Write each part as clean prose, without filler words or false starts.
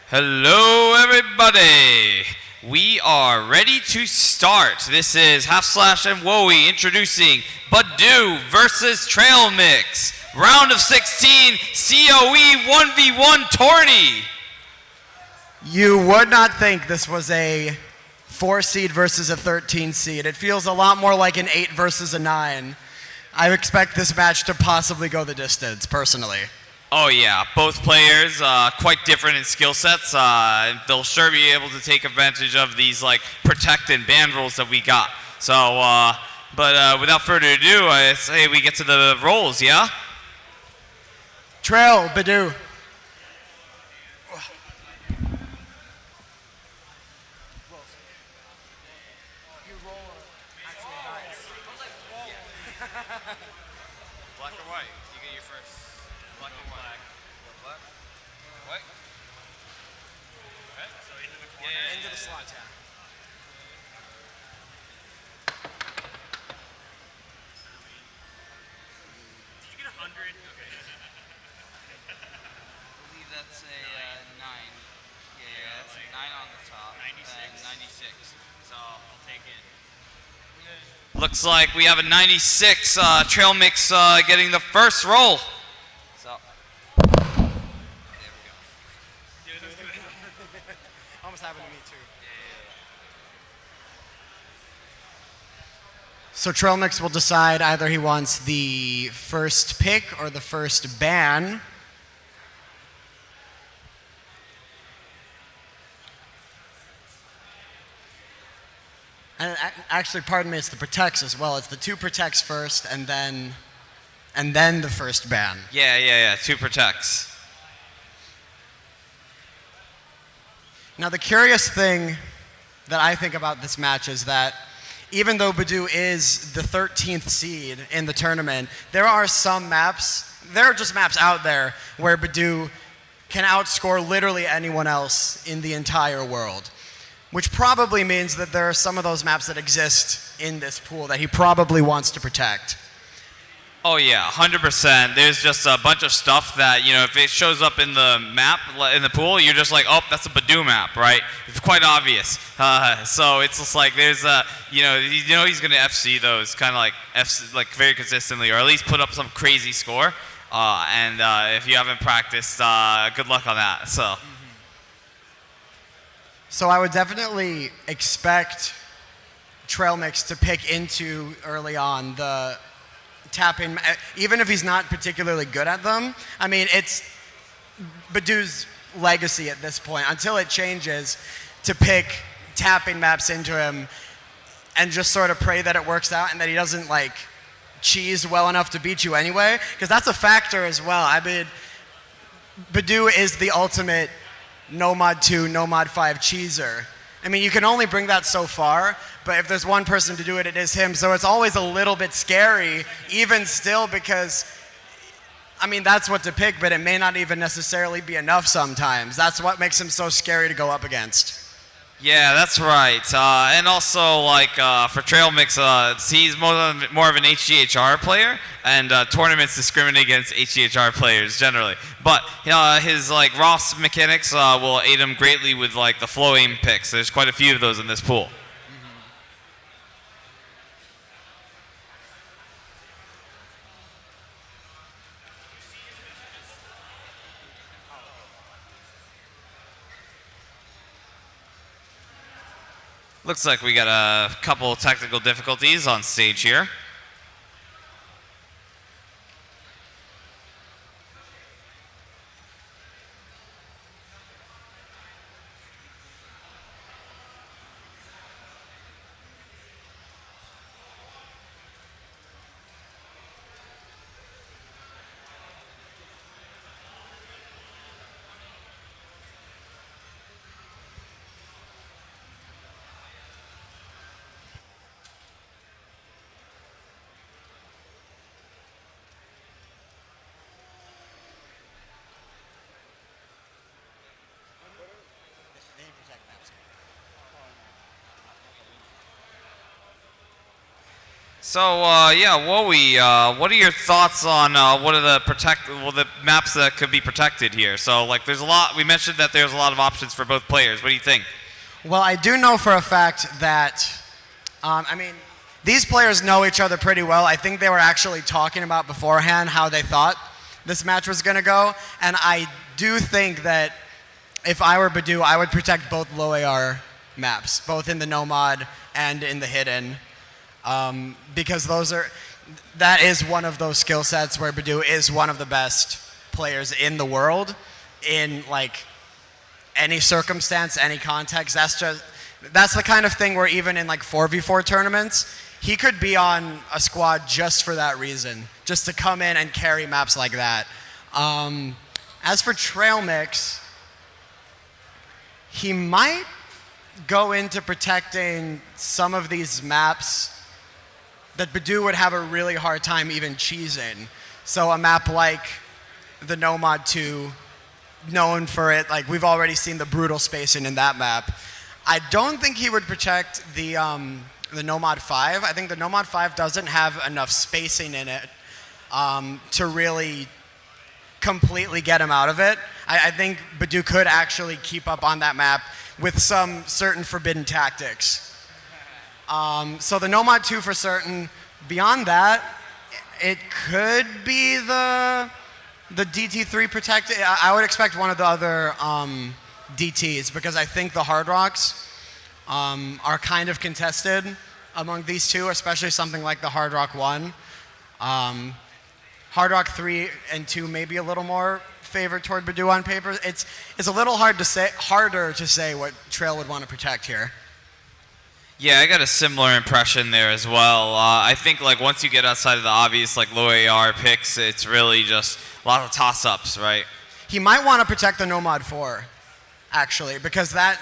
Hello, everybody. We are ready to start. This is Half Slash and Wowie introducing Badeu versus Trail Mix. Round of 16, COE 1v1 tourney. You would not think this was a 4 seed versus a 13 seed. It feels a lot more like an 8 versus a 9. I expect this match to possibly go the distance, personally. Oh yeah, both players quite different in skill sets. They'll sure be able to take advantage of these like protect and ban rules that we got. So, but without further ado, I say we get to the rolls, yeah? Trail, Badeu. Black or white? You get your first. Black and white. Black. White. Okay, so into the corner. Yeah, Into the slot, yeah. Did you get 100? Okay. I believe that's a 9. Yeah, that's a 9 on the top. 96. 96. So I'll take it. looks like we have a 96 Trail Mix getting the first roll. So there we go. Dude, that's good. Almost happened to me, too. So Trail Mix will decide either he wants the first pick or the first ban. And actually, pardon me, it's the protects as well. It's the 2 protects first, and then the first ban. Yeah. 2 protects. Now, the curious thing that I think about this match is that even though Badeu is the 13th seed in the tournament, there are just maps out there where Badeu can outscore literally anyone else in the entire world. Which probably means that there are some of those maps that exist in this pool that he probably wants to protect. Oh yeah, 100%. There's just a bunch of stuff that, you know, if it shows up in the map, in the pool, you're just like, oh, that's a Badeu map, right? It's quite obvious. So it's just like there's you know he's going to FC those kind of like very consistently, or at least put up some crazy score. And if you haven't practiced, good luck on that. So I would definitely expect Trail Mix to pick into early on the tap-in, even if he's not particularly good at them. I mean, it's Badeu's legacy at this point, until it changes, to pick tapping maps into him and just sort of pray that it works out and that he doesn't like cheese well enough to beat you anyway, because that's a factor as well. I mean, Badeu is the ultimate no mod 2, no mod 5 cheeser. I mean, you can only bring that so far, but if there's one person to do it, it is him. So it's always a little bit scary, even still, because, I mean, that's what to pick, but it may not even necessarily be enough sometimes. That's what makes him so scary to go up against. Yeah, that's right. And also, like, for Trail Mix, he's more of an HGHR player, and tournaments discriminate against HGHR players generally. But his like Ross mechanics will aid him greatly with like the flow aim picks. There's quite a few of those in this pool. Looks like we got a couple technical difficulties on stage here. So yeah, Wowie, what are your thoughts on what are the maps that could be protected here. So like there's a lot. We mentioned that there's a lot of options for both players. What do you think? Well, I do know for a fact that, I mean, these players know each other pretty well. I think they were actually talking about beforehand how they thought this match was going to go. And I do think that if I were badeu, I would protect both low AR maps, both in the no mod and in the hidden, because that is one of those skill sets where badeu is one of the best players in the world in like any circumstance, any context. That's the kind of thing where even in like 4v4 tournaments, he could be on a squad just for that reason, just to come in and carry maps like that. As for trail mix, he might go into protecting some of these maps that badeu would have a really hard time even cheesing. So a map like the No Mod 2, known for it, like we've already seen the brutal spacing in that map. I don't think he would protect the No Mod 5. I think the No Mod 5 doesn't have enough spacing in it to really completely get him out of it. I think badeu could actually keep up on that map with some certain forbidden tactics. So the No Mod 2 for certain. Beyond that, it could be the DT3 protected. I would expect one of the other DTs, because I think the Hard Rocks are kind of contested among these two, especially something like the Hard Rock 1. Hard Rock 3 and 2 may be a little more favored toward badeu on paper. It's a little harder to say what Trail would want to protect here. Yeah, I got a similar impression there as well. I think like once you get outside of the obvious like low AR picks, it's really just a lot of toss-ups, right? He might want to protect the No Mod 4, actually, because that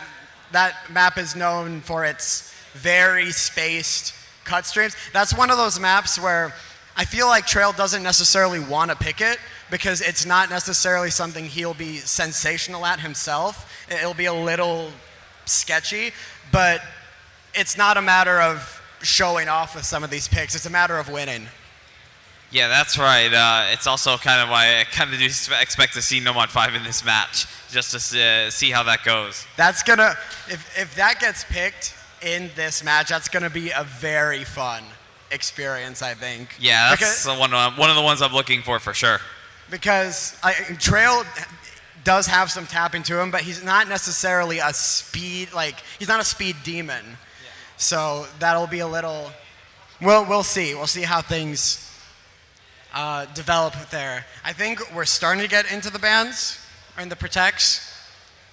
map is known for its very spaced cut streams. That's one of those maps where I feel like Trail doesn't necessarily want to pick it because it's not necessarily something he'll be sensational at himself. It'll be a little sketchy, but it's not a matter of showing off with some of these picks. It's a matter of winning. Yeah, that's right. It's also kind of why I kind of do expect to see No Mod 5 in this match, just to see how that goes. That's gonna, if that gets picked in this match, that's gonna be a very fun experience, I think. Yeah, that's one of the ones I'm looking for sure. Because Trail does have some tapping to him, but he's not necessarily a speed, he's not a speed demon. Yeah. So that'll be a little, we'll see. We'll see how things develop there. I think we're starting to get into the bans, or in the protects.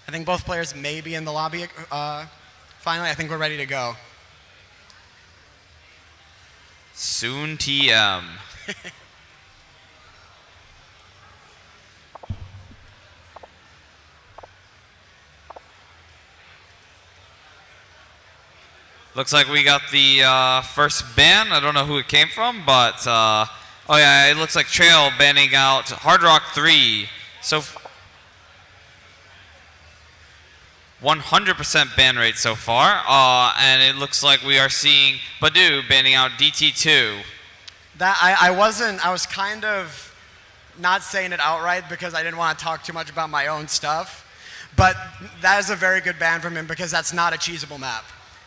I think both players may be in the lobby finally. I think we're ready to go. Soon TM. Looks like we got the first ban. I don't know who it came from, but oh yeah, it looks like Trail banning out Hard Rock 3. So 100% ban rate so far, and it looks like we are seeing badeu banning out DT2. That I was kind of not saying it outright because I didn't want to talk too much about my own stuff, but that is a very good ban from him because that's not a cheesable map.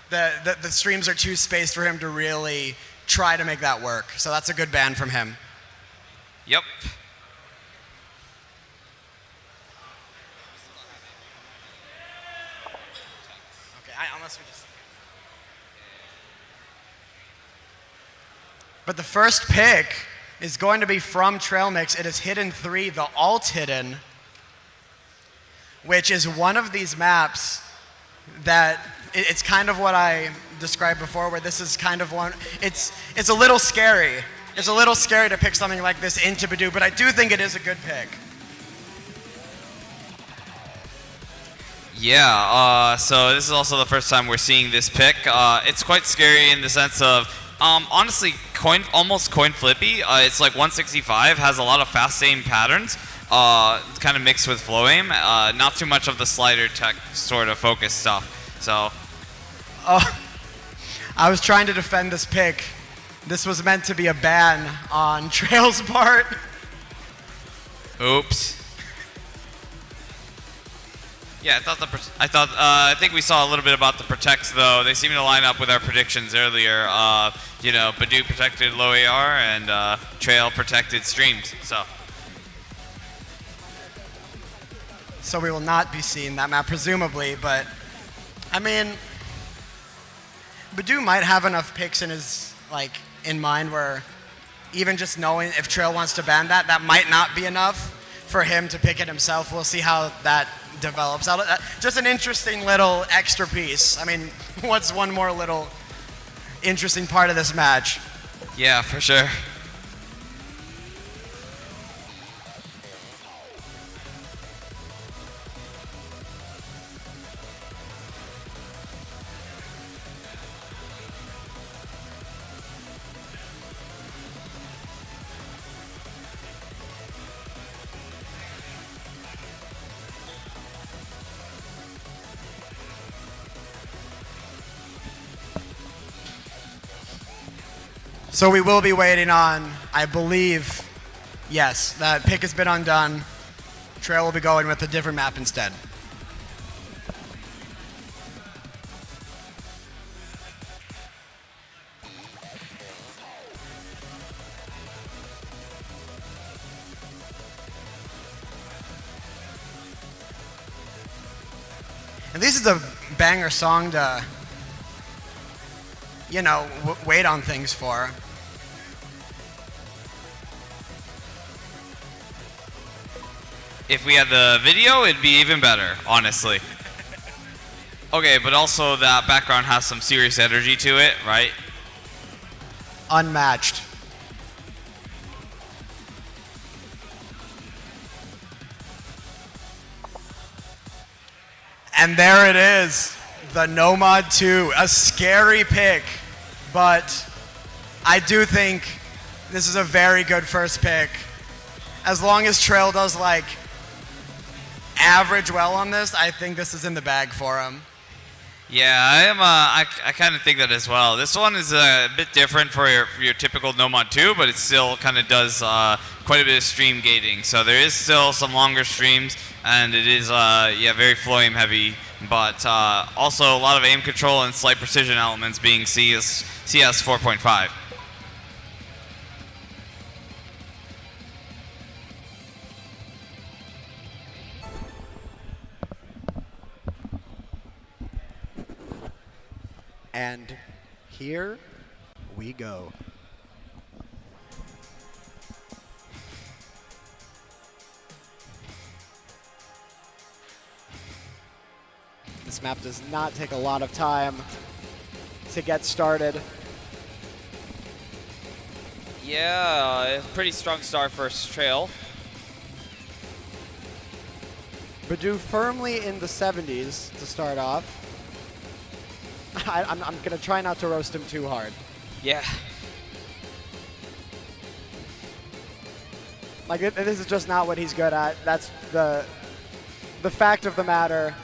The streams are too spaced for him to really try to make that work. So that's a good ban from him. Yep. Okay, unless we just. But the first pick is going to be from Trail Mix. It is Hidden 3, the alt hidden, which is one of these maps that it's kind of what I described before, where this is kind of one, it's a little scary. It's a little scary to pick something like this into badeu, but I do think it is a good pick. Yeah, so this is also the first time we're seeing this pick. It's quite scary in the sense of, honestly, almost coin flippy. It's like 165, has a lot of fast aim patterns, kind of mixed with flow aim. Not too much of the slider tech sort of focus stuff. So. I was trying to defend this pick. This was meant to be a ban on Trail's part. Oops. Yeah, I think we saw a little bit about the protects though. They seem to line up with our predictions earlier. You know, Badeu protected low AR and Trail protected streams. So we will not be seeing that map presumably, but I mean, Badeu might have enough picks in his in mind where even just knowing if Trail wants to ban that, that might not be enough for him to pick it himself. We'll see how that develops. Just an interesting little extra piece. I mean, what's one more little interesting part of this match? Yeah, for sure. So we will be waiting on, I believe, yes, that pick has been undone. Trail will be going with a different map instead. And this is a banger song to, you know, wait on things for. If we had the video, it'd be even better, honestly. Okay, but also that background has some serious energy to it, right? Unmatched. And there it is, the Nomad 2, a scary pick, but I do think this is a very good first pick. As long as Trail does average well on this, I think this is in the bag for him. Yeah, I kind of think that as well. This one is a bit different for your typical Nomad 2, but it still kind of does quite a bit of stream gating. So there is still some longer streams, and it is very flame heavy, but also a lot of aim control and slight precision elements being CS 4.5. And here we go. This map does not take a lot of time to get started. Yeah, pretty strong start for Trail. Badeu firmly in the 70s to start off. I'm going to try not to roast him too hard. Yeah. This is just not what he's good at. That's the fact of the matter.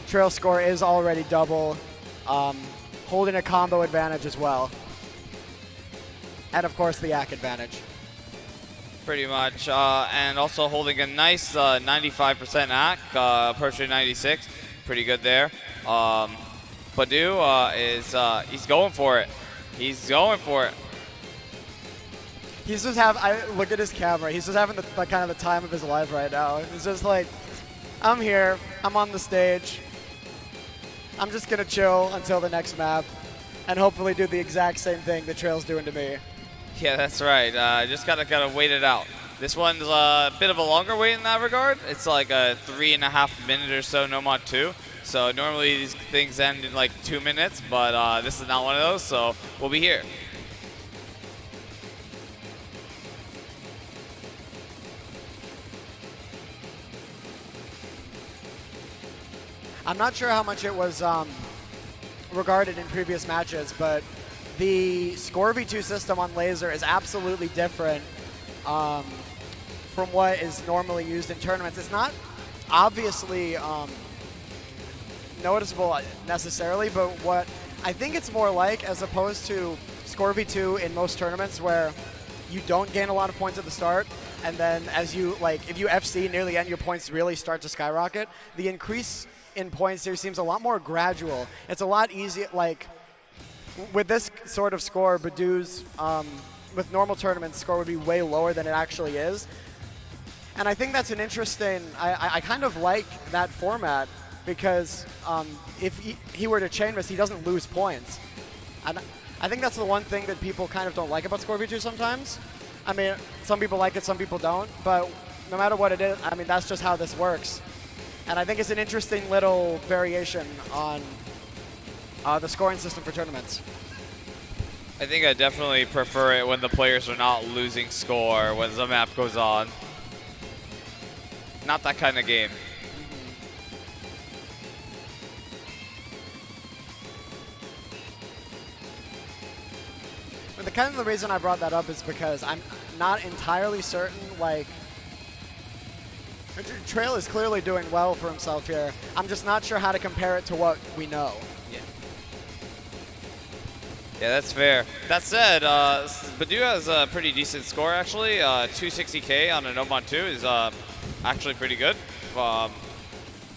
Trail score is already double, holding a combo advantage as well. And of course the YAC advantage. Pretty much, and also holding a nice 95% ACK, approaching 96. Pretty good there. Badeu he's going for it. He's going for it. He's just look at his camera. He's just having the kind of the time of his life right now. He's just like, I'm here. I'm on the stage. I'm just gonna chill until the next map, and hopefully do the exact same thing the Trail's doing to me. Yeah, that's right. Just gotta wait it out. This one's a bit of a longer wait in that regard. It's like a 3.5 minute or so Nomad 2. So normally these things end in like 2 minutes, but this is not one of those, so we'll be here. I'm not sure how much it was regarded in previous matches, but the Score v2 system on Laser is absolutely different from what is normally used in tournaments. It's not obviously noticeable necessarily, but what I think it's more like, as opposed to Score v2 in most tournaments where you don't gain a lot of points at the start, and then as you if you FC near the end, your points really start to skyrocket. The increase in points here seems a lot more gradual. It's a lot easier. With this sort of score, Badeu's with normal tournaments score would be way lower than it actually is. And I think that's an interesting, I kind of like that format because if he were to chain miss, he doesn't lose points. And I think that's the one thing that people kind of don't like about Score V2 sometimes. I mean, some people like it, some people don't, but no matter what it is, I mean, that's just how this works. And I think it's an interesting little variation on the scoring system for tournaments. I think I definitely prefer it when the players are not losing score when the map goes on. Not that kind of game. But the kind of the reason I brought that up is because I'm not entirely certain, Trail is clearly doing well for himself here. I'm just not sure how to compare it to what we know. Yeah, that's fair. That said, Badeu has a pretty decent score actually. 260K on a No Mod 2 is actually pretty good for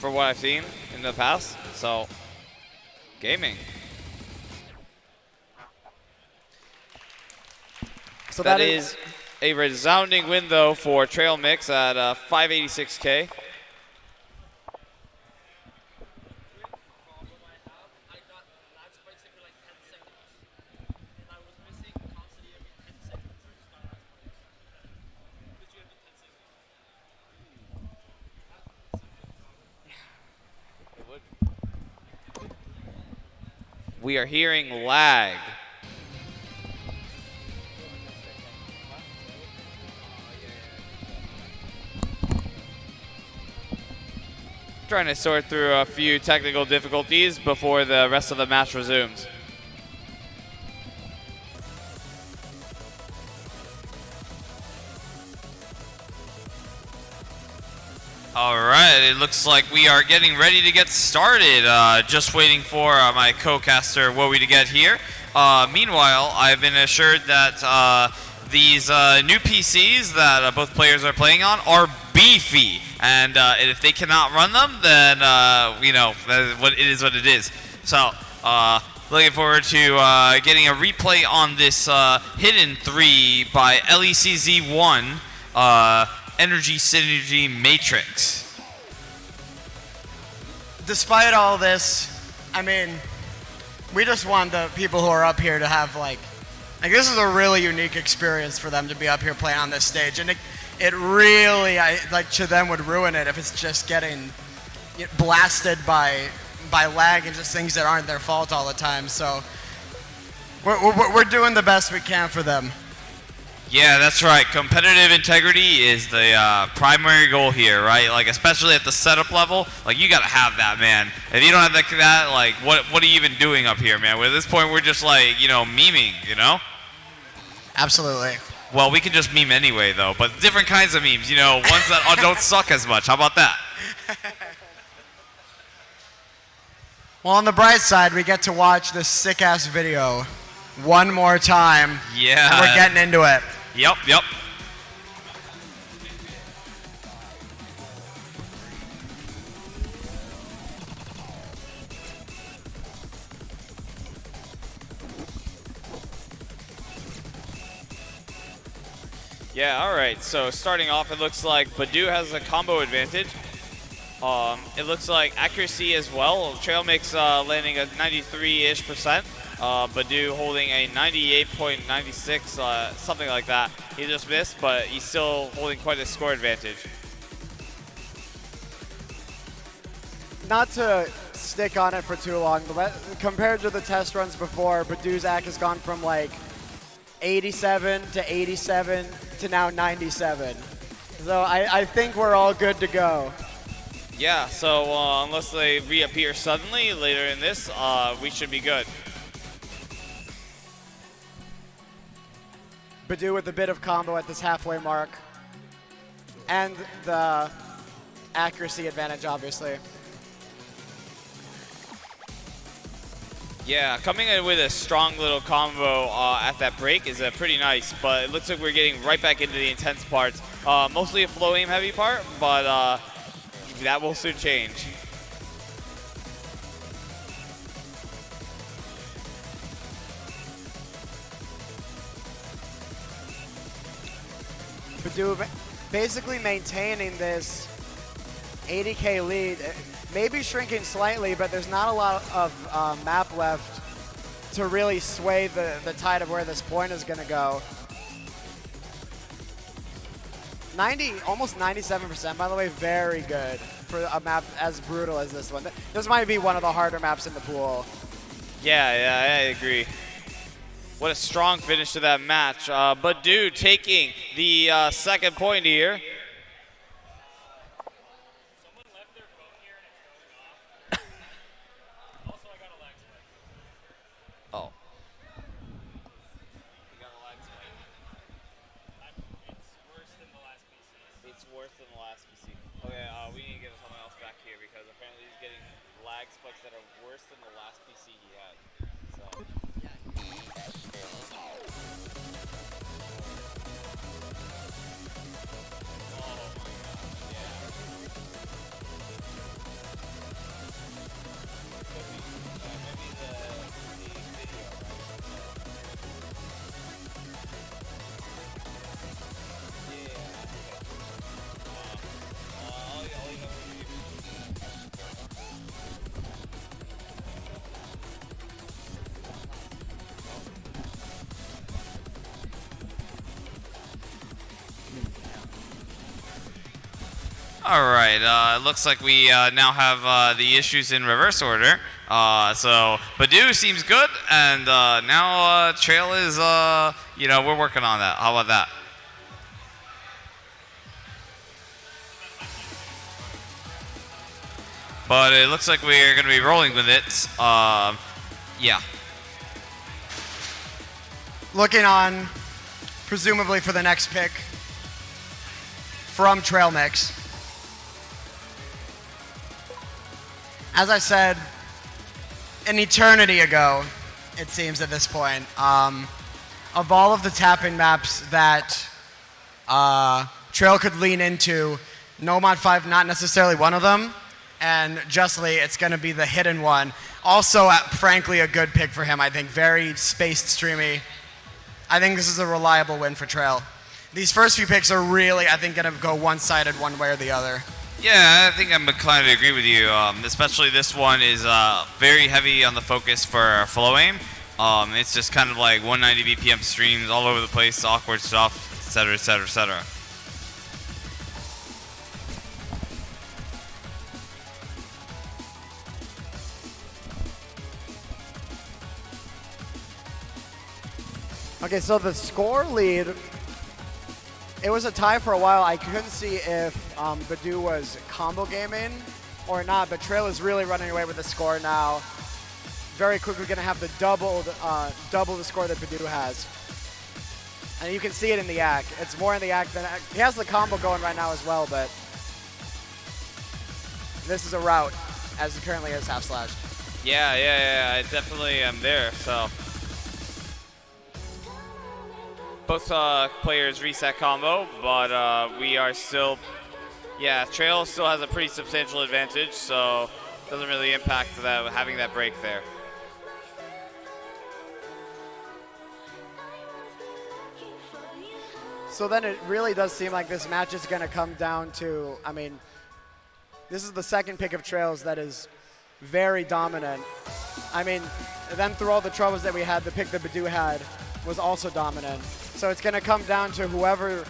what I've seen in the past. So, gaming. So that is a resounding win though for Trail Mix at 586K. We are hearing lag. Trying to sort through a few technical difficulties before the rest of the match resumes. All right, it looks like we are getting ready to get started. Just waiting for my co-caster Wowie to get here. Meanwhile, I've been assured that these new PCs that both players are playing on are beefy, and if they cannot run them, then you know it is what it is. So, looking forward to getting a replay on this hidden 3 by LECZ1. Energy Synergy Matrix. Despite all this, I mean, we just want the people who are up here to have like this is a really unique experience for them to be up here playing on this stage, and it really, to them would ruin it if it's just getting blasted by lag and just things that aren't their fault all the time. So we're doing the best we can for them. Yeah, that's right. Competitive integrity is the primary goal here, right? Like, especially at the setup level, like, you gotta have that, man. If you don't have that, like, what are you even doing up here, man? Well, at this point, we're just like, memeing, Absolutely. Well, we can just meme anyway, though, but different kinds of memes, ones that don't suck as much. How about that? Well, on the bright side, we get to watch this sick-ass video one more time. Yeah. And we're getting into it. Yep. Yeah, all right. So starting off, it looks like Badeu has a combo advantage. It looks like accuracy as well. Trail Mix landing at 93-ish%. Badeu holding a 98.96, something like that. He just missed, but he's still holding quite a score advantage. Not to stick on it for too long, but compared to the test runs before, Badeu's AC has gone from like 87 to 87 to now 97. So I think we're all good to go. Yeah, so unless they reappear suddenly later in this, we should be good. Badeu with a bit of combo at this halfway mark. And the accuracy advantage, obviously. Yeah, coming in with a strong little combo at that break is pretty nice, but it looks like we're getting right back into the intense parts. Mostly a flow aim heavy part, but that will soon change. Badeu basically maintaining this 80K lead, maybe shrinking slightly, but there's not a lot of map left to really sway the tide of where this point is going to go. Almost 97%, by the way, very good for a map as brutal as this one. This might be one of the harder maps in the pool. Yeah, I agree. What a strong finish to that match. Badeu taking the second point here. Someone left their phone here and it's going off. Also, I got a lag spike. Oh. It's worse than the last PC. It's worse than the last PC. Okay, we need to get someone else back here because apparently he's getting lag spikes that are worse than the last PC he had. So. All right, it looks like we now have the issues in reverse order. So Badeu seems good, and now Trail is, we're working on that. How about that? But it looks like we're going to be rolling with it. Yeah. Looking on, presumably for the next pick from Trail Mix. As I said, an eternity ago, it seems at this point, of all of the tapping maps that Trail could lean into, No Mod 5 not necessarily one of them, and justly it's going to be the hidden one. Also, frankly, a good pick for him, I think. Very spaced streamy. I think this is a reliable win for Trail. These first few picks are really, I think, going to go one-sided one way or the other. Yeah, I think I'm inclined to agree with you. Especially this one is very heavy on the focus for flow aim. It's just kind of like 190 BPM streams all over the place, awkward stuff, etc., etc., etc. Okay, so the score lead, it was a tie for a while. I couldn't see if Badeu was combo gaming or not, but Trail is really running away with the score now. Very quickly going to have the double the score that Badeu has. And you can see it in the act. It's more in the act than he has the combo going right now as well, but this is a route as it currently is half slashed. Yeah, I definitely am there, so. Both players reset combo, but we are still, Trail still has a pretty substantial advantage, so it doesn't really impact that having that break there. So then it really does seem like this match is going to come down to, I mean, this is the second pick of Trails that is very dominant. I mean, then through all the troubles that we had, the pick that Badeu had was also dominant. So it's going to come down to whoever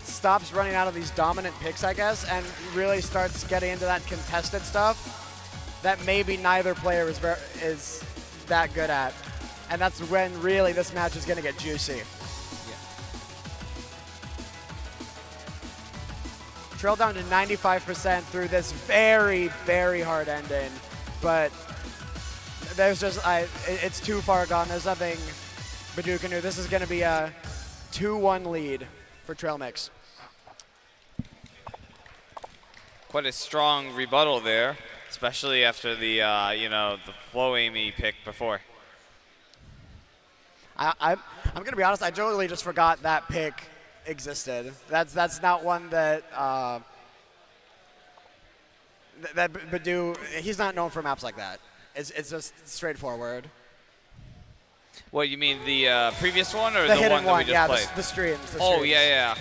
stops running out of these dominant picks, I guess, and really starts getting into that contested stuff that maybe neither player is that good at. And that's when really this match is going to get juicy. Trail down to 95% through this very, very hard ending, but there's just, it's too far gone. There's nothing Badeu can do. This is going to be a 2-1 lead for Trail Mix. Quite a strong rebuttal there. especially after the you know, the flow aim he picked before. I'm gonna be honest. I totally just forgot that pick existed. That's not one that that badeu. He's not known for maps like that. It's just straightforward. What, you mean the previous one or The the hidden one that we one, just yeah, played? the streams. The Oh, streams. yeah.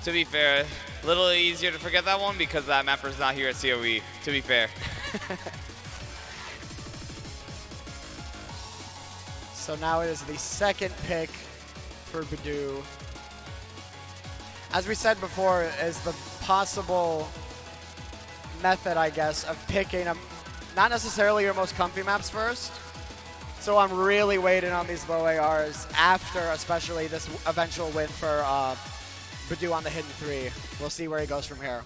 To be fair, a little easier to forget that one because that mapper's not here at COE, to be fair. So now it is the second pick for badeu. As we said before, is the possible method, I guess, of picking not necessarily your most comfy maps first. So I'm really waiting on these low ARs after, especially this eventual win for badeu on the hidden 3. We'll see where he goes from here.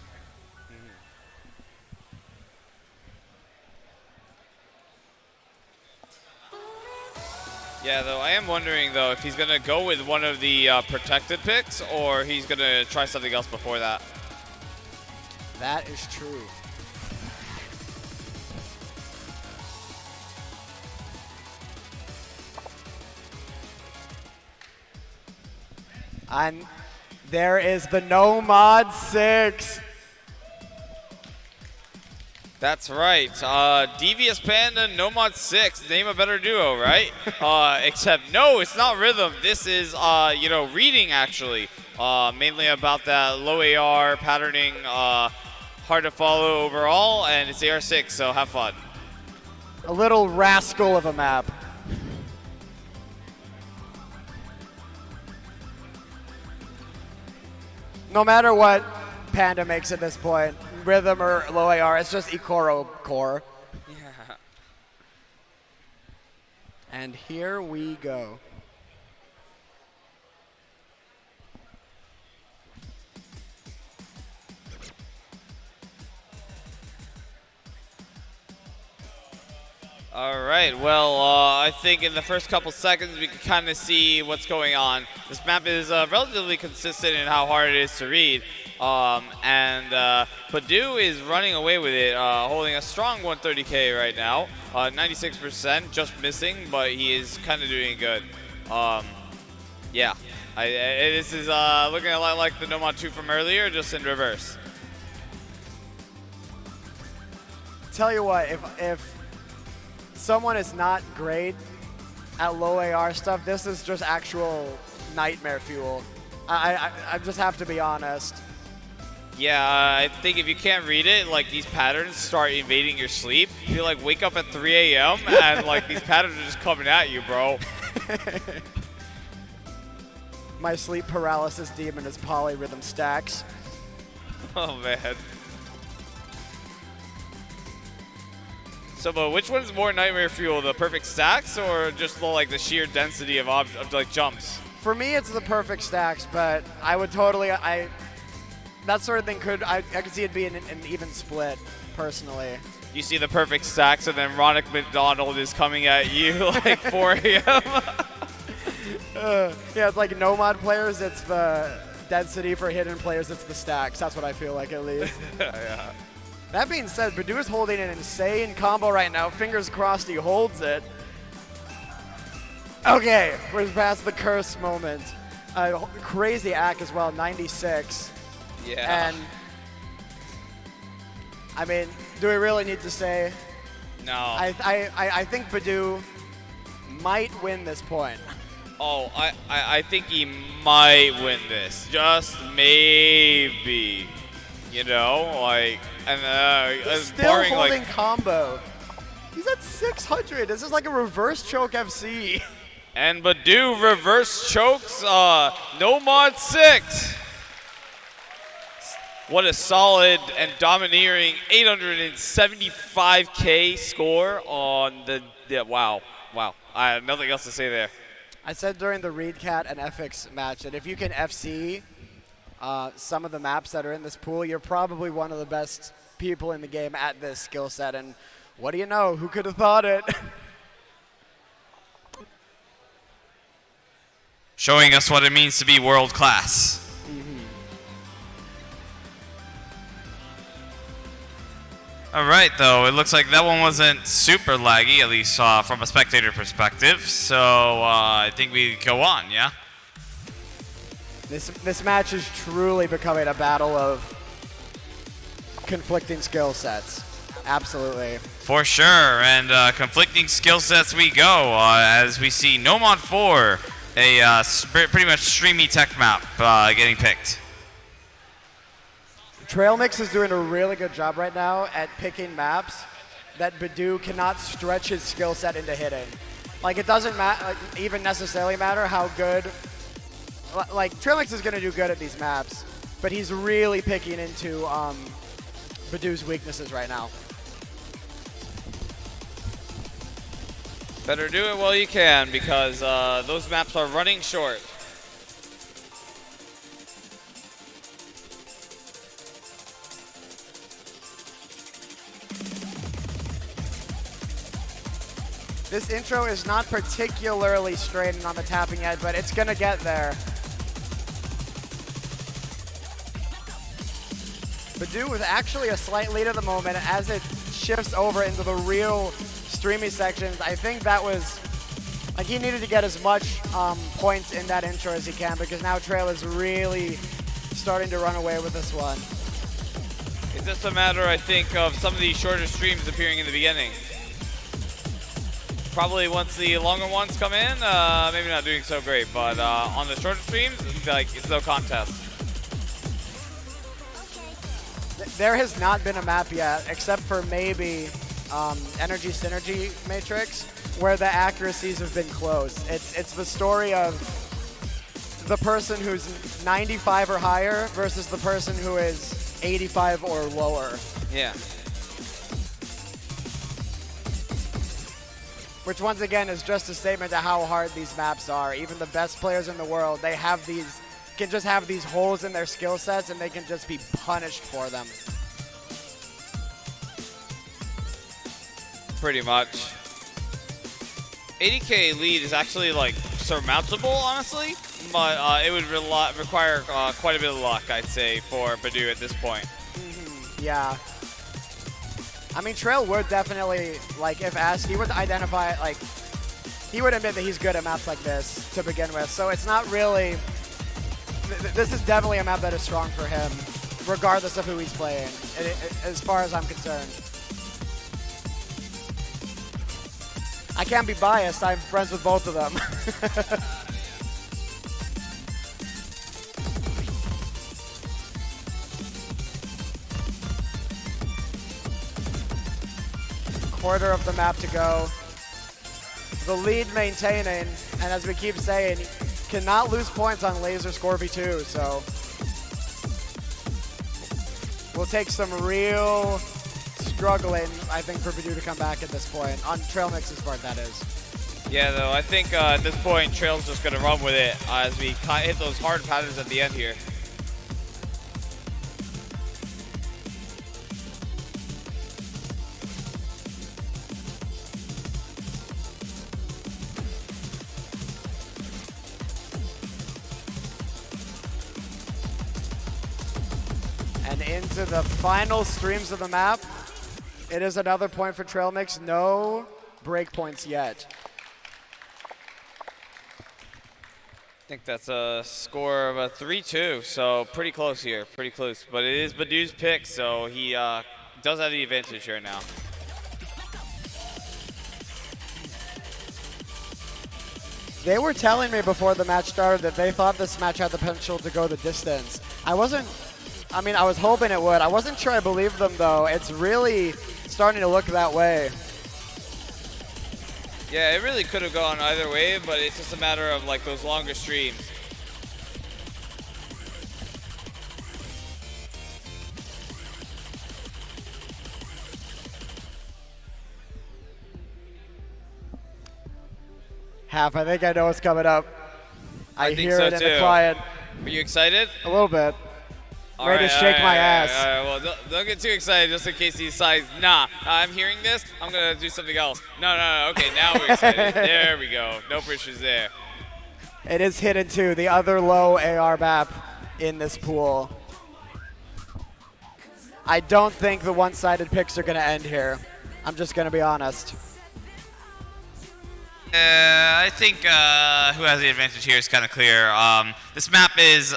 Yeah, though, I am wondering, though, if he's going to go with one of the protected picks or he's going to try something else before that. That is true. And there is the no mod 6. That's right. Devious Panda, Nomad 6. Name a better duo, right? Except, no, it's not rhythm. This is, you know, reading, actually. Mainly about that low AR patterning, hard to follow overall, and it's AR6, so have fun. A little rascal of a map. No matter what Panda makes at this point, rhythm or low AR, it's just Ikoro core. Yeah. And here we go. All right, well, I think in the first couple seconds we can kind of see what's going on. This map is relatively consistent in how hard it is to read. badeu is running away with it, holding a strong 130K right now. 96%, just missing, but he is kind of doing good. Yeah, this is looking a lot like the Nomad 2 from earlier, just in reverse. Tell you what, if someone is not great at low AR stuff, this is just actual nightmare fuel. I just have to be honest. Yeah, I think if you can't read it, like these patterns start invading your sleep. You like wake up at 3 a.m. and like these patterns are just coming at you, bro. My sleep paralysis demon is polyrhythm stacks. Oh man. So, but which one's more nightmare fuel, the perfect stacks or just like the sheer density of like jumps? For me, it's the perfect stacks, but I would totally, that sort of thing I could see it being an even split, personally. You see the perfect stacks and then Ronick McDonald is coming at you like 4 a.m. Yeah, it's like Nomad players, it's the density. For hidden players, it's the stacks. That's what I feel like, at least. Yeah. That being said, badeu is holding an insane combo right now. Fingers crossed he holds it. Okay, we're past the curse moment. Crazy act as well, 96. Yeah. And, I mean, do we really need to say? No. I think badeu might win this point. Oh, I think he might win this. Just maybe. You know, like, and He's still barring, holding like, combo. He's at 600. This is like a reverse choke FC. and badeu reverse chokes Nomad 6. What a solid and domineering 875K score on the, wow. I have nothing else to say there. I said during the ReadCat and FX match that if you can FC some of the maps that are in this pool, you're probably one of the best people in the game at this skill set. And what do you know? Who could have thought it? Showing us what it means to be world class. All right, though, it looks like that one wasn't super laggy, at least from a spectator perspective. So I think we go on, yeah? This match is truly becoming a battle of conflicting skill sets. Absolutely. For sure, and conflicting skill sets we go as we see Nomad 4, a pretty much streamy tech map getting picked. Trail Mix is doing a really good job right now at picking maps that badeu cannot stretch his skill set into hitting. Like, it doesn't even necessarily matter how good. Like, Trail Mix is going to do good at these maps, but he's really picking into badeu's weaknesses right now. Better do it while you can, because those maps are running short. This intro is not particularly straightened on the tapping yet, but it's gonna get there. badeu with actually a slight lead at the moment as it shifts over into the real streamy sections. I think that was, like, he needed to get as much points in that intro as he can, because now Trail is really starting to run away with this one. It's just a matter, I think, of some of these shorter streams appearing in the beginning. Probably once the longer ones come in, maybe not doing so great, but on the shorter streams, it's no contest. There has not been a map yet, except for maybe Energy Synergy Matrix, where the accuracies have been close. It's the story of the person who's 95 or higher versus the person who is 85 or lower. Yeah. Which once again is just a statement to how hard these maps are. Even the best players in the world, they have can just have these holes in their skill sets and they can just be punished for them. Pretty much. 80k lead is actually like surmountable, honestly, but it would require quite a bit of luck, I'd say, for badeu at this point. Yeah. I mean, Trail would definitely, like, if asked, he would identify, like, he would admit that he's good at maps like this to begin with. So it's not really, this is definitely a map that is strong for him, regardless of who he's playing, as far as I'm concerned. I can't be biased, I'm friends with both of them. Quarter of the map to go. The lead maintaining, and as we keep saying, cannot lose points on Laser Scorpy 2, so we'll take some real struggling, I think, for badeu to come back at this point, on Trail Mix's part, that is. Yeah, though, I think at this point, Trail's just going to run with it as we hit those hard patterns at the end here. And into the final streams of the map. It is another point for Trail Mix. No break points yet. I think that's a score of a 3-2, so pretty close here, pretty close. But it is badeu's pick, so he does have the advantage here now. They were telling me before the match started that they thought this match had the potential to go the distance. I was hoping it would. I wasn't sure I believed them, though. It's really starting to look that way. Yeah, it really could have gone either way, but it's just a matter of like those longer streams. Half, I think I know what's coming up. I think hear so it in too. the client. Are you excited? A little bit. Ready to shake my ass. All right, well, don't get too excited just in case he decides, nah, I'm hearing this, I'm going to do something else. No, okay, now we're excited. There we go. No pressures there. It is hidden too, the other low AR map in this pool. I don't think the one-sided picks are going to end here. I'm just going to be honest. I think who has the advantage here is kind of clear. This map is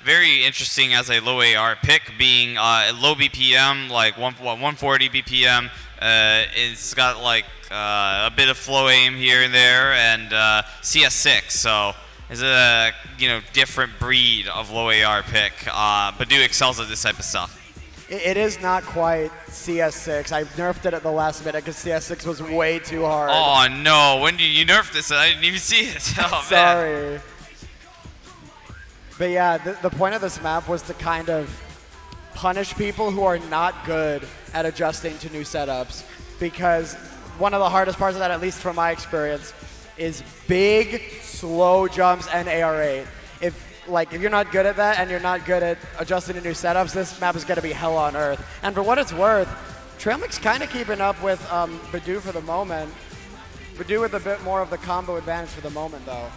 very interesting as a low AR pick, being low BPM, like 140 BPM. It's got like a bit of flow aim here and there, and CS6. So it's a different breed of low AR pick. badeu excels at this type of stuff. It is not quite CS6. I nerfed it at the last minute because CS6 was way too hard. Oh no! When did you nerf this? I didn't even see it. Oh, Sorry. Man. But yeah, the point of this map was to kind of punish people who are not good at adjusting to new setups, because one of the hardest parts of that, at least from my experience, is big, slow jumps and AR8. If you're not good at that and you're not good at adjusting to new setups, this map is going to be hell on earth. And for what it's worth, Trailmix kind of keeping up with badeu for the moment. badeu with a bit more of the combo advantage for the moment, though.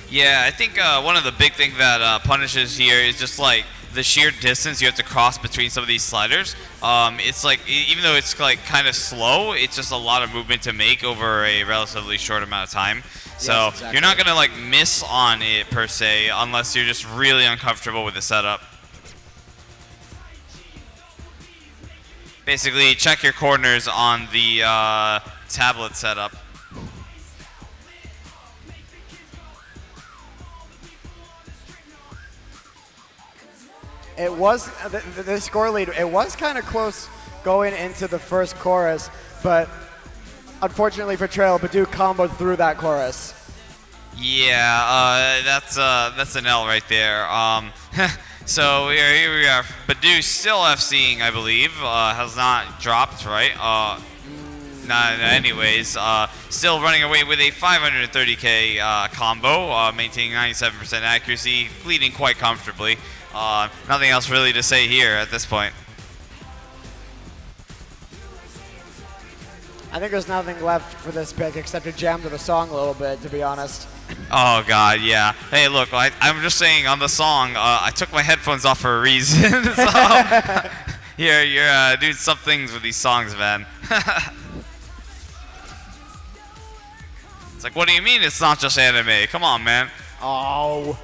Yeah, I think one of the big things that punishes here is just like the sheer distance you have to cross between some of these sliders. It's like, even though it's like kind of slow, it's just a lot of movement to make over a relatively short amount of time. So Yes, exactly. You're not going to like miss on it per se, unless you're just really uncomfortable with the setup. Basically, check your corners on the tablet setup. It was the score lead. It was kind of close going into the first chorus, but unfortunately for Trail, badeu comboed through that chorus. Yeah, that's an L right there. So here we are. badeu still FCing, I believe. Has not dropped, right? Anyways, still running away with a 530k combo, maintaining 97% accuracy, leading quite comfortably. Nothing else really to say here at this point. I think there's nothing left for this pick except to jam to the song a little bit, to be honest. Oh god, yeah. Hey, look, I'm just saying on the song, I took my headphones off for a reason. So you're doing some things with these songs, man. It's like, what do you mean it's not just anime? Come on, man. Oh.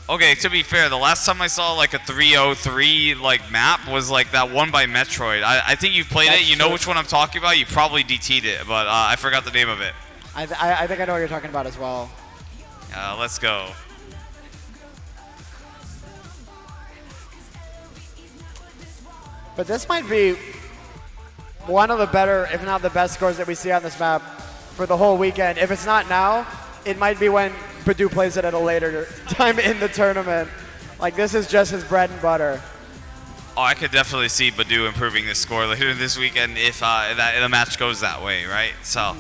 Okay, to be fair, the last time I saw like a 303 like map was like that one by Metroid. I think you've played it. You know which one I'm talking about. You probably DT'd it, but I forgot the name of it. I think I know what you're talking about as well. Let's go. But this might be one of the better, if not the best scores that we see on this map for the whole weekend. If it's not now, it might be when badeu plays it at a later time in the tournament. Like, this is just his bread and butter. Oh, I could definitely see badeu improving this score later this weekend if the match goes that way, right? So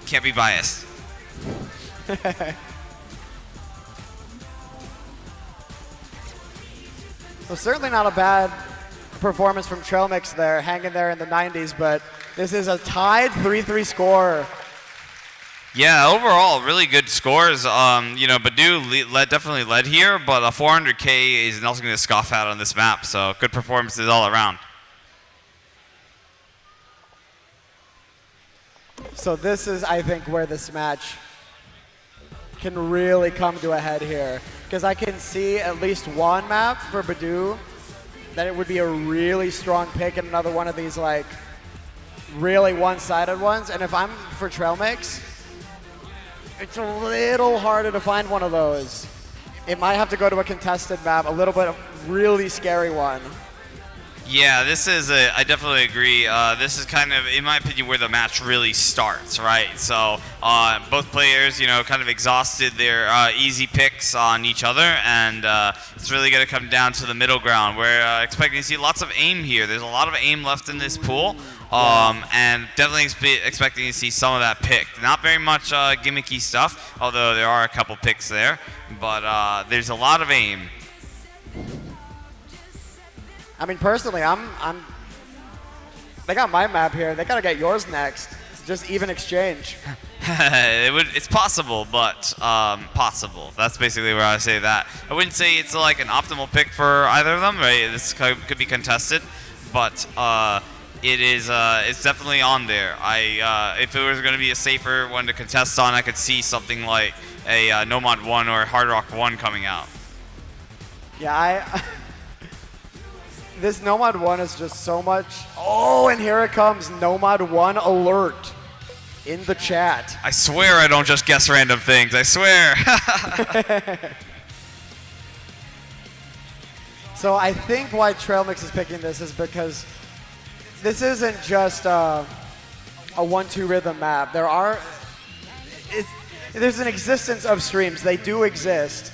can't be biased. So certainly not a bad performance from Trailmix there, hanging there in the 90s, but this is a tied 3-3 score. Yeah, overall, really good scores. badeu definitely led here, but a 400k is nothing to scoff at on this map, so good performances all around. So this is, I think, where this match can really come to a head here, because I can see at least one map for badeu that it would be a really strong pick in another one of these like really one-sided ones. And if I'm for Trailmix, it's a little harder to find one of those. It might have to go to a contested map, a little bit of really scary one. Yeah, I definitely agree. This is kind of, in my opinion, where the match really starts, right? So both players, kind of exhausted their easy picks on each other, and it's really going to come down to the middle ground. We're expecting to see lots of aim here. There's a lot of aim left in this pool, and definitely expecting to see some of that picked. Not very much gimmicky stuff, although there are a couple picks there, but there's a lot of aim. I mean, personally, they got my map here. They gotta get yours next. just even exchange. It's possible, but possible. That's basically where I say that. I wouldn't say it's like an optimal pick for either of them. Right? This could be contested, but it's definitely on there. If it was going to be a safer one to contest on, I could see something like a Nomad 1 or Hard Rock 1 coming out. Yeah, this Nomad 1 is just so much. Oh, and here it comes, Nomad 1 alert in the chat. I swear I don't just guess random things. I swear. So I think why Trail Mix is picking this is because this isn't just a 1-2 rhythm map. There's an existence of streams. They do exist.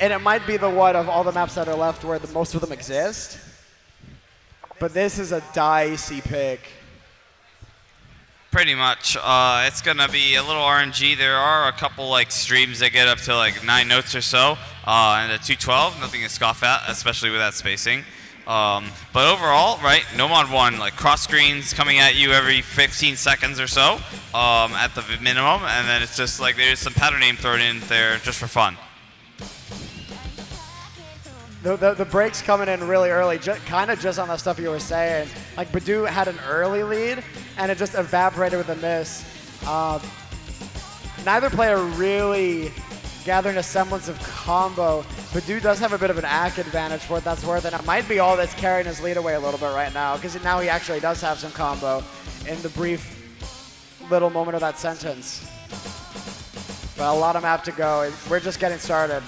And it might be the one of all the maps that are left where most of them exist. But this is a dicey pick. Pretty much. It's going to be a little RNG. There are a couple like streams that get up to like 9 notes or so. And a 212, nothing to scoff at, especially with that spacing. But overall, right, Nomad 1, like cross screens coming at you every 15 seconds or so at the minimum. And then it's just like there's some pattern name thrown in there just for fun. The breaks coming in really early, kind of just on the stuff you were saying. Like badeu had an early lead, and it just evaporated with a miss. Neither player really gathering a semblance of combo. badeu does have a bit of an ACK advantage for what that's worth, and it might be all that's carrying his lead away a little bit right now, because now he actually does have some combo in the brief little moment of that sentence. But a lot of map to go. We're just getting started.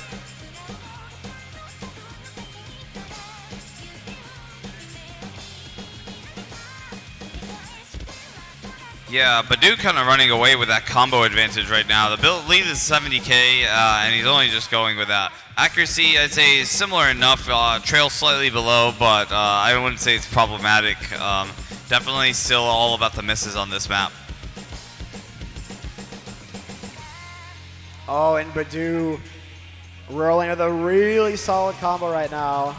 Yeah, badeu kind of running away with that combo advantage right now. The build lead is 70k, and he's only just going with that. Accuracy, I'd say, is similar enough. Trail slightly below, but I wouldn't say it's problematic. Definitely still all about the misses on this map. Oh, and badeu rolling with a really solid combo right now.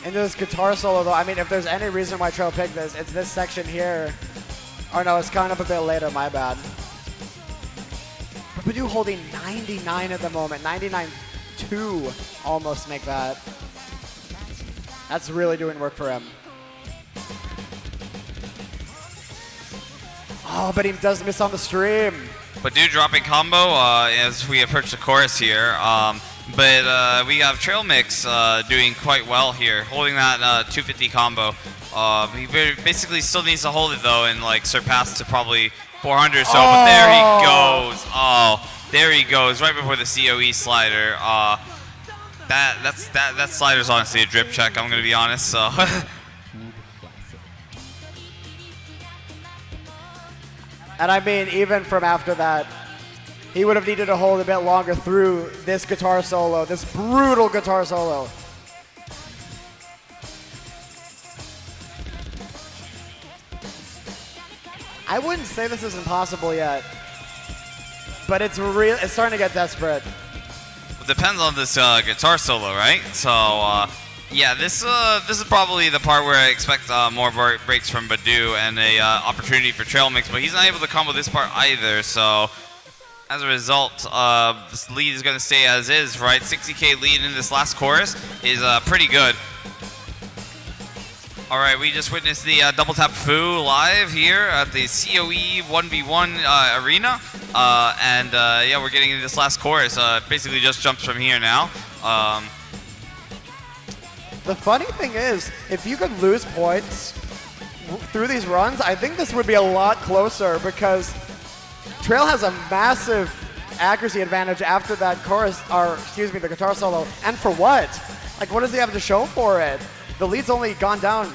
Into this guitar solo, though, I mean, if there's any reason why Trail picked this, it's this section here. Or no, it's kind of a bit later, my bad. But badeu holding 99 at the moment, 99-2 almost make that. That's really doing work for him. Oh, but he does miss on the stream. badeu dropping combo as we approach the chorus here. But we have Trail Mix doing quite well here, holding that 250 combo. He basically still needs to hold it though and like surpass to probably 400 or so. But there he goes. Oh, there he goes right before the COE slider. That slider's honestly a drip check. I'm gonna be honest. So. And I mean, even from after that, he would have needed to hold a bit longer through this guitar solo, this brutal guitar solo. I wouldn't say this is impossible yet, but it's starting to get desperate. It depends on this guitar solo, right? So yeah, this is probably the part where I expect more breaks from badeu and a opportunity for Trail Mix, but he's not able to combo this part either. So. As a result, this lead is going to stay as is, right? 60k lead in this last chorus is pretty good. All right, we just witnessed the double tap foo live here at the COE 1v1 arena. Yeah, we're getting into this last chorus. Basically just jumps from here now. The funny thing is, if you could lose points through these runs, I think this would be a lot closer because Trail has a massive accuracy advantage after that chorus, or excuse me, the guitar solo. And for what? Like, what does he have to show for it? The lead's only gone down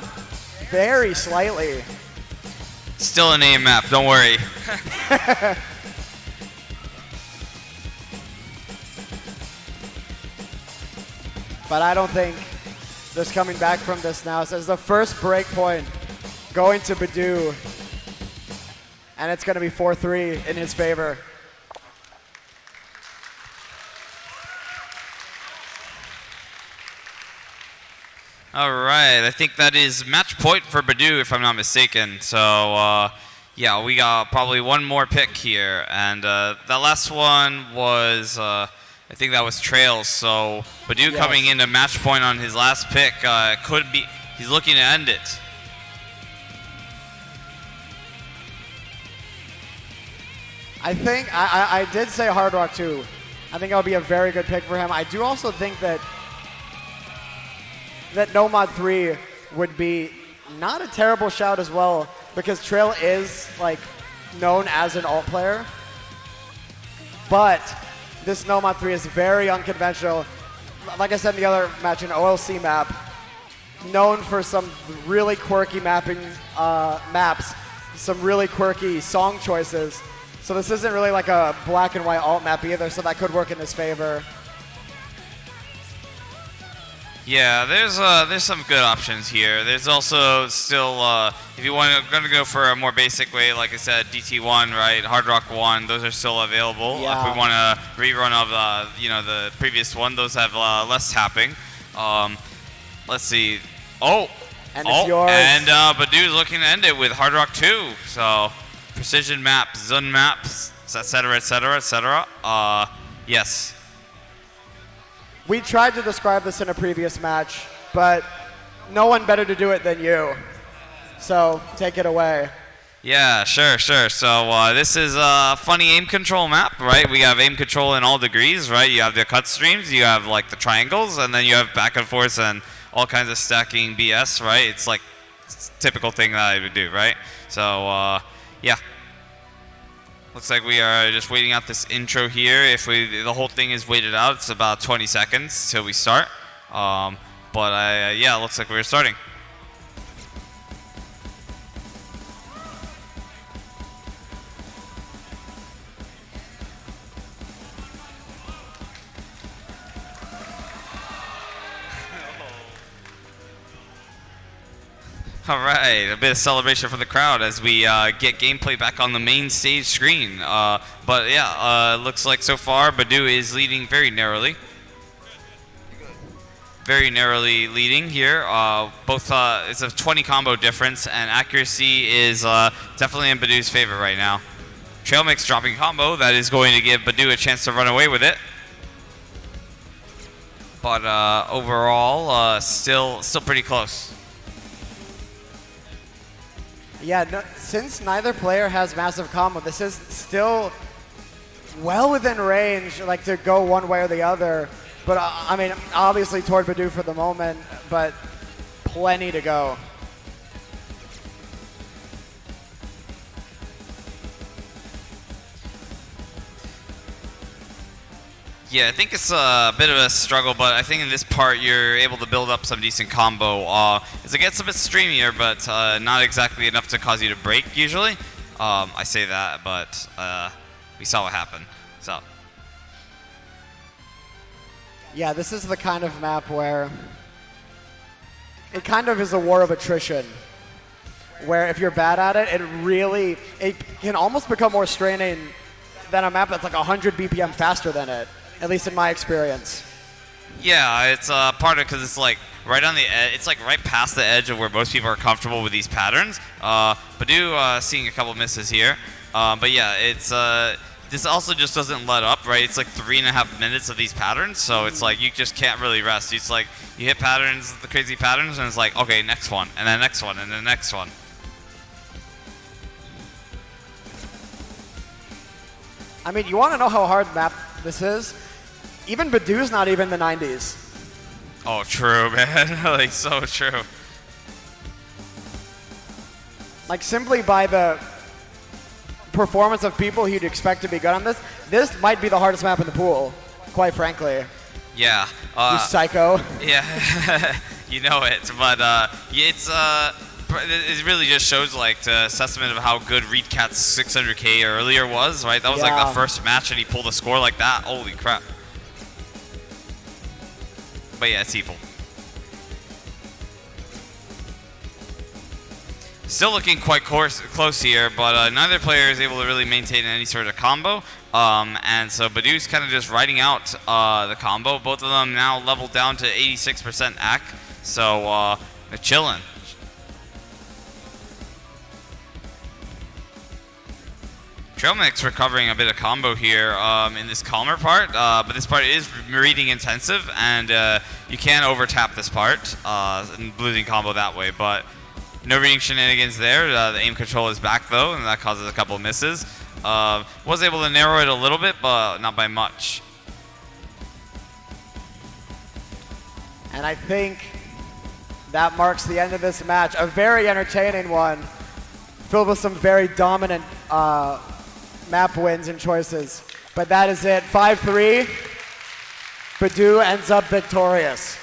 very slightly. Still an aim map, don't worry. But I don't think there's coming back from this now. So it's the first break point going to badeu. And it's going to be 4-3 in his favor. All right, I think that is match point for badeu, if I'm not mistaken. So, yeah, we got probably one more pick here, and the last one was, I think that was Trails. So badeu coming into match point on his last pick could be. He's looking to end it. I think I did say Hard Rock too. I think it'll be a very good pick for him. I do also think that Nomad 3 would be not a terrible shout as well, because Trail is like known as an alt player, but this Nomad 3 is very unconventional. Like I said in the other match, an OLC map, known for some really quirky maps, some really quirky song choices. So this isn't really like a black and white alt map either, so that could work in his favor. Yeah, there's some good options here. There's also still, if you gonna go for a more basic way, like I said, DT1, right, Hard Rock 1, those are still available. Yeah. If we want a rerun of the previous one, those have less tapping. Let's see. And it's yours. And badeu's looking to end it with Hard Rock 2. So precision maps, zone maps, etc., etc., etc. Yes. We tried to describe this in a previous match, but no one better to do it than you. So take it away. Yeah, sure. So this is a funny aim control map, right? We have aim control in all degrees, right? You have the cut streams, you have like the triangles, and then you have back and forth and all kinds of stacking BS, right? It's like typical thing that I would do, right? So yeah. Looks like we are just waiting out this intro here. If the whole thing is waited out, it's about 20 seconds till we start. Yeah, it looks like we're starting. All right, a bit of celebration for the crowd as we get gameplay back on the main stage screen. But yeah, looks like so far badeu is leading very narrowly. Very narrowly leading here. It's a 20 combo difference, and accuracy is definitely in badeu's favor right now. Trail Mix dropping combo that is going to give badeu a chance to run away with it. But overall, still pretty close. Yeah, no, since neither player has massive combo, this is still well within range, like to go one way or the other. But I mean, obviously toward badeu for the moment, but plenty to go. Yeah, I think it's a bit of a struggle, but I think in this part you're able to build up some decent combo. It gets a bit streamier, but not exactly enough to cause you to break usually. I say that, but we saw what happened. So. Yeah, this is the kind of map where it kind of is a war of attrition, where if you're bad at it, it can almost become more straining than a map that's like 100 BPM faster than it. At least in my experience. Yeah, it's part of it because it's like right on the edge. It's like right past the edge of where most people are comfortable with these patterns. badeu seeing a couple misses here, but yeah, it's this also just doesn't let up, right? It's like 3.5 minutes of these patterns, so it's like you just can't really rest. It's like you hit patterns, the crazy patterns, and it's like okay, next one, and then next one, and then next one. I mean, you want to know how hard map this is? Even badeu's not even the 90s. Oh, true, man. Like, so true. Like, simply by the performance of people you'd expect to be good on this might be the hardest map in the pool, quite frankly. Yeah. You psycho. Yeah, you know it. But it really just shows like the testament of how good ReedCat's 600K earlier was, right? That was like the first match, and he pulled a score like that. Holy crap. But yeah, it's evil. Still looking quite close here, but neither player is able to really maintain any sort of combo. And so badeu's kind of just riding out the combo. Both of them now leveled down to 86% AC, so they're chilling. Trailmix recovering a bit of combo here in this calmer part, but this part is reading intensive, and you can over-tap this part and losing combo that way, but no reading shenanigans there. The aim control is back though, and that causes a couple of misses. Was able to narrow it a little bit, but not by much. And I think that marks the end of this match. A very entertaining one, filled with some very dominant map wins and choices. But that is it. 5-3. Badeu ends up victorious.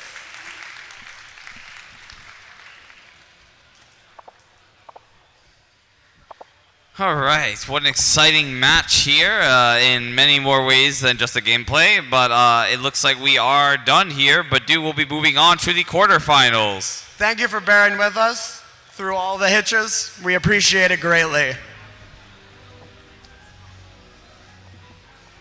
All right, what an exciting match here in many more ways than just the gameplay, but it looks like we are done here. Badeu will be moving on to the quarterfinals. Thank you for bearing with us through all the hitches. We appreciate it greatly.